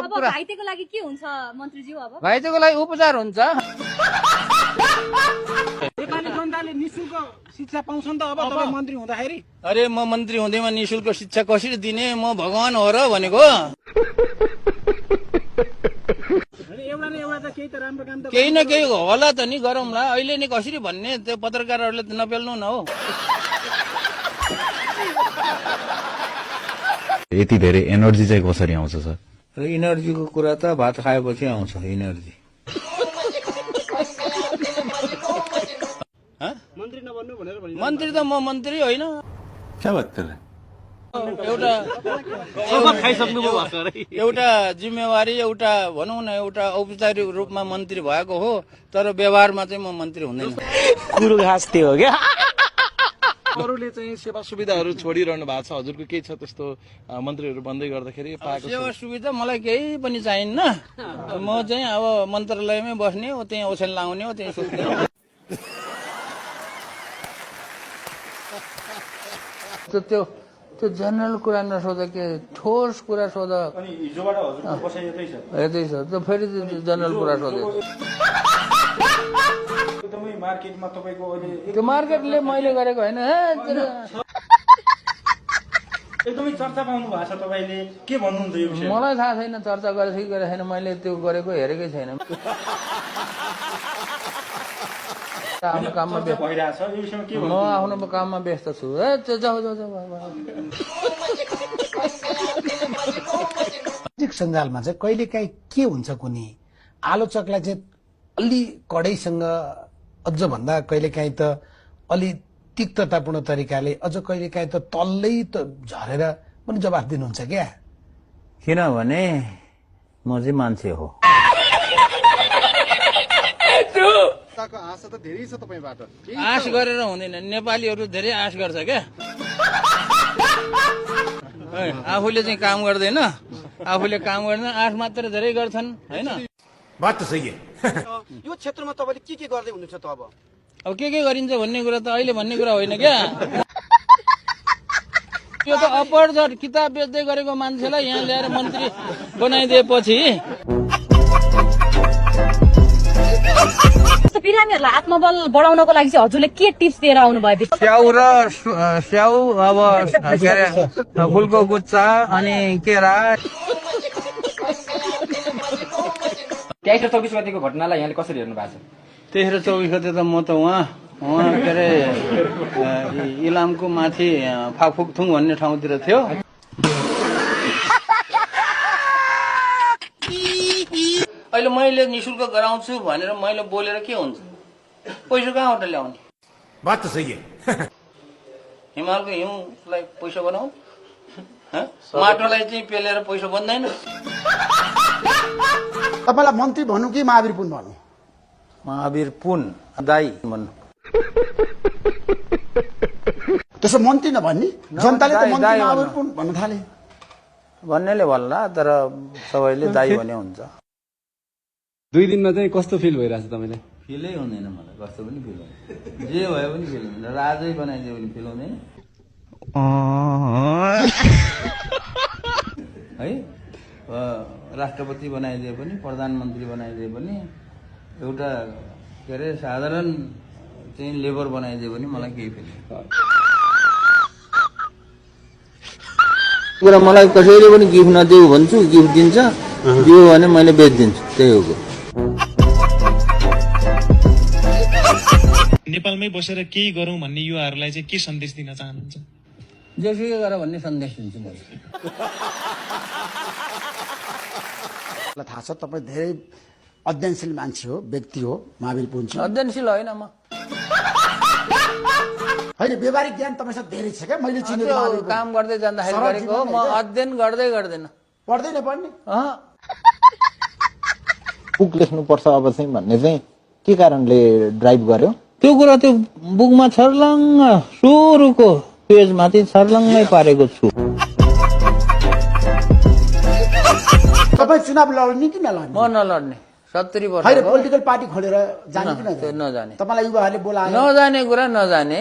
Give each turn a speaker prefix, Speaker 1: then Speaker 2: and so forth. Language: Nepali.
Speaker 1: अब घाइतेको लागि के हुन्छ मन्त्रीज्यू? अब
Speaker 2: घाइतेको लागि उपचार हुन्छ।
Speaker 3: नेपाली जनताले निशुल्क शिक्षा पाउँछ नि त अब तपाईँ मन्त्री हुँदाखेरि?
Speaker 2: अरे म मन्त्री हुँदैमा निशुल्क शिक्षा कसरी दिने? म भगवान हो र भनेको।
Speaker 3: एउटा न एउटा त केही त राम्रो काम त
Speaker 2: केही न केही होला त नि, गरौँला। अहिले नि कसरी भन्ने त्यो पत्रकारहरूले त नपेल्नु न हो।
Speaker 4: यति धेरै एनर्जी चाहिँ कसरी आउँछ सर?
Speaker 2: र इनर्जीको कुरा त भात खाएपछि आउँछ इनर्जी।
Speaker 3: मन्त्री नबन्नु भनेर भनिन्छ।
Speaker 2: मन्त्री त म मन्त्री होइन।
Speaker 4: क्या बात कर रहे?
Speaker 2: एउटा जिम्मेवारी, एउटा भनौँ न, एउटा औपचारिक रूपमा मन्त्री भएको हो, तर व्यवहारमा चाहिँ म मन्त्री हुँदैन।
Speaker 5: कुरो घाँस थियो क्या?
Speaker 6: अरूले चाहिँ सेवा सुविधाहरू छोडिरहनु भएको छ, हजुरको केही छ त्यस्तो मन्त्रीहरू बन्दै गर्दाखेरि पाएको?
Speaker 2: सेवा सुविधा मलाई केही पनि चाहिन्न। म चाहिँ अब मन्त्रालयमै बस्ने हो, त्यहीँ ओछ्यान लाउने हो, त्यहीँ सुत्ने हो। त्यो जनरल कुरा नसोध, के ठोस कुरा सोध। यतै छ त, फेरि जनरल कुरा सोधे। त्यो मार्केटले मैले गरेको होइन।
Speaker 3: एकदमै चर्चा पाउनु भएको छ तपाईँले, के भन्नुहुन्छ यो विषयमा?
Speaker 2: मलाई थाहा छैन चर्चा गरेको कि गरेको छैन, मैले त्यो गरेको हेरेकै छैन। आफ्नो काममा
Speaker 3: भइरहेछ यो विषयमा के
Speaker 2: म आफ्नो काममा व्यस्त छु।
Speaker 7: सामाजिक सञ्जालमा चाहिँ कहिलेकाहीँ के हुन्छ कुनै आलोचकलाई चाहिँ अलि कडैसँग, अझ भन्दा कहिलेकाहीँ त अलि तिक्ततापूर्ण तरिकाले, अझ कहिलेकाहीँ त तल्लै त झरेर पनि जवाफ दिनुहुन्छ क्या?
Speaker 2: किनभने म चाहिँ मान्छे हो।
Speaker 6: आशा त धेरै छ तपाईबाट।
Speaker 2: आश गरेर हुँदैन, नेपालीहरू धेरै आश गर्छ क्या। आफूले चाहिँ काम गर्दैन, आफूले काम गर्दैन, आश मात्र धेरै गर्छन् होइन।
Speaker 7: बात त सही है।
Speaker 3: यो क्षेत्रमा तपाईँले के गर्दै हुनुहुन्छ त?
Speaker 2: अब के गरिन्छ भन्ने कुरा त अहिले भन्ने कुरा होइन क्या। यो त अपरझट किताब बेच्दै गरेको मान्छेलाई यहाँ ल्याएर मन्त्री बनाइदिएपछि
Speaker 1: बिरामीहरूलाई आत्मबल बढाउनको लागि चाहिँ हजुरले के टिप्स दिएर आउनुभयो?
Speaker 2: स्याउ अब के अरे फुलको गुच्चा अनि केरा।
Speaker 5: तेस्रो 24 गतिको घटनालाई यहाँले कसरी हेर्नु भएको छ?
Speaker 2: तेस्रो 24 गते त म त उहाँ के अरे इलामको माथि फाकफुकथुङ भन्ने ठाउँतिर थियो। अहिले मैले निशुल्क गराउँछु भनेर मैले बोलेर के हुन्छ? पैसा कहाँबाट ल्याउने?
Speaker 7: बात त सही है।
Speaker 2: हिमालको हिउँलाई पैसा बनाऊ, माटोलाई चाहिँ पेलेर पैसा बन्दैन।
Speaker 7: तपाईँलाई मन्त्री भनौँ कि महावीर पुन भनौँ?
Speaker 2: महावीर पुन दाई भन्नु।
Speaker 7: त्यसो मन्त्री नभन्ने, जनताले त मन्त्री महावीर पुन भन्न थाले।
Speaker 2: भन्नेले भन्ला, तर सबैले दाई भने हुन्छ।
Speaker 8: 2 दिनमा चाहिँ कस्तो फिल भइरहेछ तपाईँलाई?
Speaker 2: फिलै हुँदैन मलाई, कस्तो पनि फिल हुँदैन। जे भयो पनि फिल हुँदैन, राजै बनाइदियो भने फिल हुँदैन है। राष्ट्रपति बनाइदिए पनि, प्रधानमन्त्री बनाइदिए पनि, एउटा के अरे साधारण चाहिँ लेबर बनाइदियो भने मलाई केही फिल कुरा। मलाई कसैले पनि गिफ्ट नदेऊ भन्छु, गिफ्ट दिन्छ, दियो भने मैले बेचिदिन्छु, त्यही हो।
Speaker 9: नेपालमै बसेर केही गरौँ भन्ने युवाहरूलाई चाहिँ के सन्देश दिन चाहनुहुन्छ?
Speaker 2: जेसुकै गर भन्ने सन्देश दिन्छु मैले।
Speaker 7: थाहा छ तपाईँ धेरै अध्ययनशील मान्छे हो, व्यक्ति हो महावीर पुन।
Speaker 2: अध्ययनशील होइन म,
Speaker 7: होइन व्यावहारिक ज्ञान तपाईँसँग धेरै छ क्या? मैले चिनेको
Speaker 2: काम गर्दै जाँदाखेरि गरेको हो। म अध्ययन गर्दै गर्दैन,
Speaker 7: पढ्दैन पढ्ने।
Speaker 10: बुक लेख्नुपर्छ अब चाहिँ भन्ने चाहिँ के कारणले ड्राइभ गर्यो?
Speaker 2: त्यो कुरा त्यो बुकमा छर्लङ्ग सुरुको पेजमाथि छर्लङ्गै पारेको छु।
Speaker 7: तपाईँ चुनाव लड्ने कि नलड्ने?
Speaker 2: म नलड्ने। 70 वर्ष
Speaker 7: होइन, पोलिटिकल पार्टी खोलेर जाने कि
Speaker 2: नजाने?
Speaker 7: तपाईँलाई युवाहरूले बोलाए?
Speaker 2: नजाने कुरा नजाने।